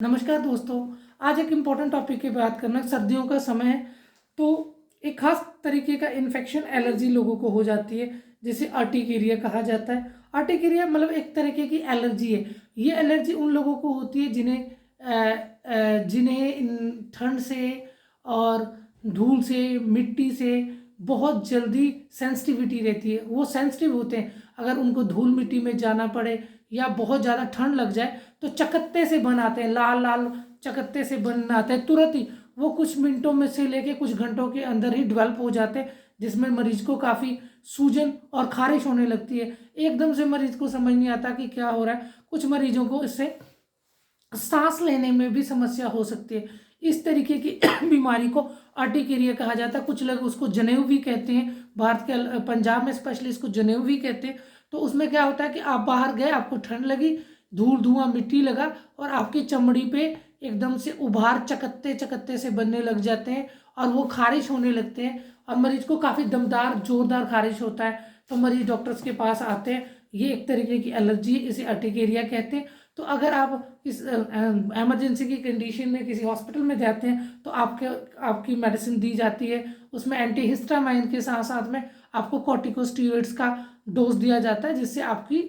नमस्कार दोस्तों। आज एक इम्पॉर्टेंट टॉपिक की बात करना। सर्दियों का समय है तो एक खास तरीके का इन्फेक्शन एलर्जी लोगों को हो जाती है जिसे अर्टिकेरिया कहा जाता है। अर्टिकेरिया मतलब एक तरीके की एलर्जी है। ये एलर्जी उन लोगों को होती है जिन्हें ठंड से और धूल से मिट्टी से बहुत जल्दी सेंसिटिविटी रहती है। वो सेंसिटिव होते हैं। अगर उनको धूल मिट्टी में जाना पड़े या बहुत ज़्यादा ठंड लग जाए तो चकत्ते से बन आते हैं, लाल लाल चकत्ते से बन आते हैं तुरंत ही। वो कुछ मिनटों में से लेके कुछ घंटों के अंदर ही डेवलप हो जाते हैं, जिसमें मरीज को काफ़ी सूजन और खारिश होने लगती है। एकदम से मरीज को समझ नहीं आता कि क्या हो रहा है। कुछ मरीजों को इससे सांस लेने में भी समस्या हो सकती है। इस तरीके की बीमारी को अर्टिकेरिया कहा जाता है। कुछ लोग उसको जनेऊ भी कहते हैं। भारत के पंजाब में स्पेशली इसको जनेऊ भी कहते हैं। तो उसमें क्या होता है कि आप बाहर गए, आपको ठंड लगी, धूल धुआं मिट्टी लगा और आपकी चमड़ी पे एकदम से उभार चकत्ते चकत्ते से बनने लग जाते हैं और वो खारिश होने लगते हैं और मरीज को काफ़ी दमदार जोरदार खारिश होता है। तो मरीज डॉक्टर्स के पास आते हैं। ये एक तरीके की एलर्जी है, इसे अर्टिकेरिया कहते हैं। तो अगर आप इस इमरजेंसी की कंडीशन में किसी हॉस्पिटल में जाते हैं तो आपकी मेडिसिन दी जाती है। उसमें एंटीहिस्टामाइन के साथ साथ में आपको कॉर्टिकोस्टेरॉइड्स का डोज दिया जाता है, जिससे आपकी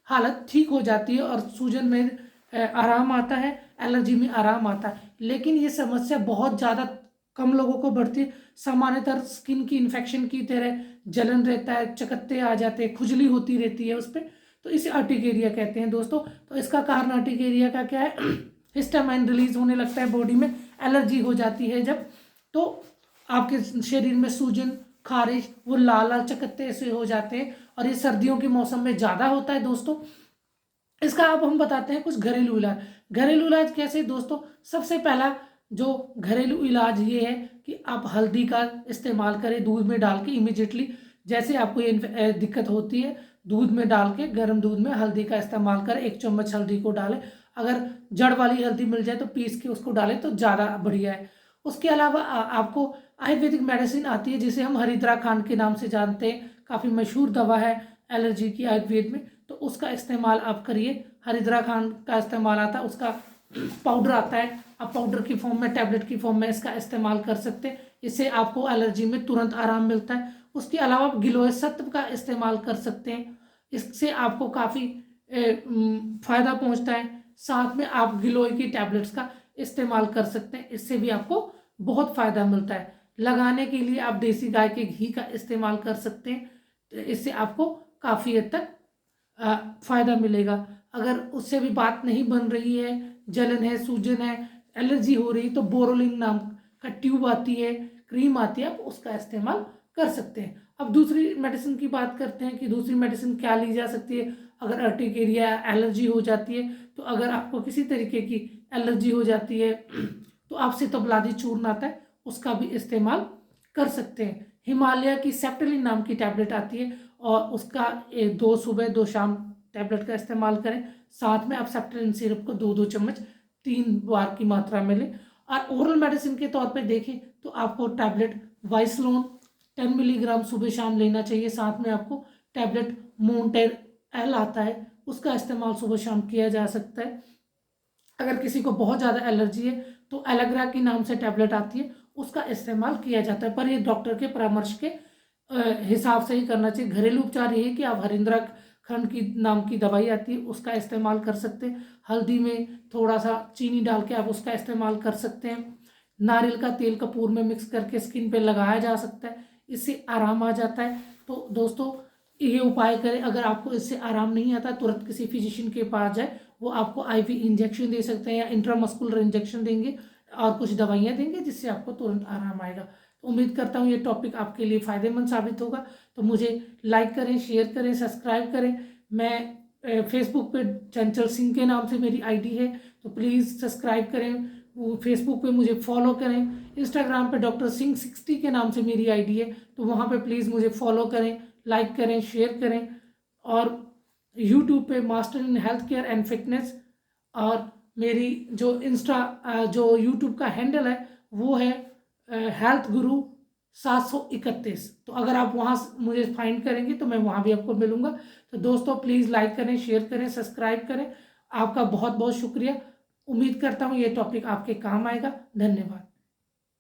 हालत ठीक हो जाती है और सूजन में आराम आता है, एलर्जी में आराम आता है। लेकिन ये समस्या बहुत ज़्यादा कम लोगों को बढ़ती है। सामान्यतः स्किन की इन्फेक्शन की तरह जलन रहता है, चकत्ते आ जाते हैं, खुजली होती रहती है उस पर। तो इसे अर्टिकेरिया कहते हैं दोस्तों। तो इसका कारण अर्टिकेरिया का क्या है? हिस्टामाइन रिलीज होने लगता है बॉडी में, एलर्जी हो जाती है जब, तो आपके शरीर में सूजन खारिश वो लाल लाल चकत्ते ऐसे हो जाते हैं और ये सर्दियों के मौसम में ज़्यादा होता है दोस्तों। इसका अब हम बताते हैं कुछ घरेलू इलाज। घरेलू इलाज कैसे दोस्तों? सबसे पहला जो घरेलू इलाज ये है कि आप हल्दी का इस्तेमाल करें दूध में डाल के इमिजिएटली। जैसे आपको ये दिक्कत होती है, दूध में डाल के गर्म दूध में हल्दी का इस्तेमाल करें। 1 चम्मच हल्दी को डालें। अगर जड़ वाली हल्दी मिल जाए तो पीस के उसको डालें तो ज़्यादा बढ़िया है। उसके अलावा आपको आयुर्वेदिक मेडिसिन आती है जिसे हम हरिद्रा खांड के नाम से जानते हैं। काफ़ी मशहूर दवा है एलर्जी की आयुर्वेद में, तो उसका इस्तेमाल आप करिए। हरिद्रा खांड का इस्तेमाल आता है, उसका पाउडर आता है। आप पाउडर की फॉर्म में, टैबलेट की फॉर्म में इसका इस्तेमाल कर सकते हैं। इससे आपको एलर्जी में तुरंत आराम मिलता है। उसके अलावा आप गिलोय सत्व का इस्तेमाल कर सकते हैं। इससे आपको काफ़ी फायदा पहुंचता है। साथ में आप गिलोय की टैबलेट्स का इस्तेमाल कर सकते हैं, इससे भी आपको बहुत फायदा मिलता है। लगाने के लिए आप देसी गाय के घी का इस्तेमाल कर सकते हैं, तो इससे आपको काफ़ी हद तक फायदा मिलेगा। अगर उससे भी बात नहीं बन रही है, जलन है, सूजन है, एलर्जी हो रही, तो बोरोलिन नाम का ट्यूब आती है, क्रीम आती है, आप उसका इस्तेमाल कर सकते हैं। अब दूसरी मेडिसिन की बात करते हैं कि दूसरी मेडिसिन क्या ली जा सकती है अगर अर्टिकेरिया एलर्जी हो जाती है। तो अगर आपको किसी तरीके की एलर्जी हो जाती है तो आपसे तबलादी चूर्ण आता है, उसका भी इस्तेमाल कर सकते हैं। हिमालय की सेप्टेलिन नाम की टैबलेट आती है और उसका 2 सुबह 2 शाम टैबलेट का इस्तेमाल करें। साथ में आप सेप्टेलिन सिरप को 2-2 चम्मच 3 बार की मात्रा में लें। और ओरल मेडिसिन के तौर पे देखें तो आपको टैबलेट वाइसलोन 10 मिलीग्राम सुबह शाम लेना चाहिए। साथ में आपको टैबलेट मोन्टेर एल आता है, उसका इस्तेमाल सुबह शाम किया जा सकता है। अगर किसी को बहुत ज़्यादा एलर्जी है तो एलेग्रा की नाम से टैबलेट आती है, उसका इस्तेमाल किया जाता है, पर ये डॉक्टर के परामर्श के हिसाब से ही करना चाहिए। घरेलू उपचार ये है कि आप हरिंद्रा खंड की नाम की दवाई आती है, उसका इस्तेमाल कर सकते हैं। हल्दी में थोड़ा सा चीनी डाल के आप उसका इस्तेमाल कर सकते हैं। नारियल का तेल कपूर में मिक्स करके स्किन पे लगाया जा सकता है, इससे आराम आ जाता है। तो दोस्तों ये उपाय करें। अगर आपको इससे आराम नहीं आता तुरंत किसी फिजिशियन के पास जाए, वो आपको आईवी इंजेक्शन दे सकते हैं या इंट्रामस्कुलर इंजेक्शन देंगे और कुछ दवाइयाँ देंगे जिससे आपको तुरंत आराम आएगा। तो उम्मीद करता हूँ ये टॉपिक आपके लिए फ़ायदेमंद साबित होगा। तो मुझे लाइक करें, शेयर करें, सब्सक्राइब करें। मैं फेसबुक पे चंचल सिंह के नाम से मेरी आईडी है, तो प्लीज़ सब्सक्राइब करें। वो फेसबुक पे मुझे फॉलो करें। इंस्टाग्राम पे डॉक्टर सिंह 60 के नाम से मेरी आईडी है, तो वहाँ पे प्लीज़ मुझे फॉलो करें, लाइक करें, शेयर करें। और यूट्यूब पे master in health care and fitness, और मेरी जो यूट्यूब का हैंडल है वो है हेल्थ गुरु 731। तो अगर आप वहाँ मुझे फाइंड करेंगे तो मैं वहाँ भी आपको मिलूंगा। तो दोस्तों प्लीज़ लाइक करें, शेयर करें, सब्सक्राइब करें। आपका बहुत बहुत शुक्रिया। उम्मीद करता हूँ ये टॉपिक आपके काम आएगा। धन्यवाद।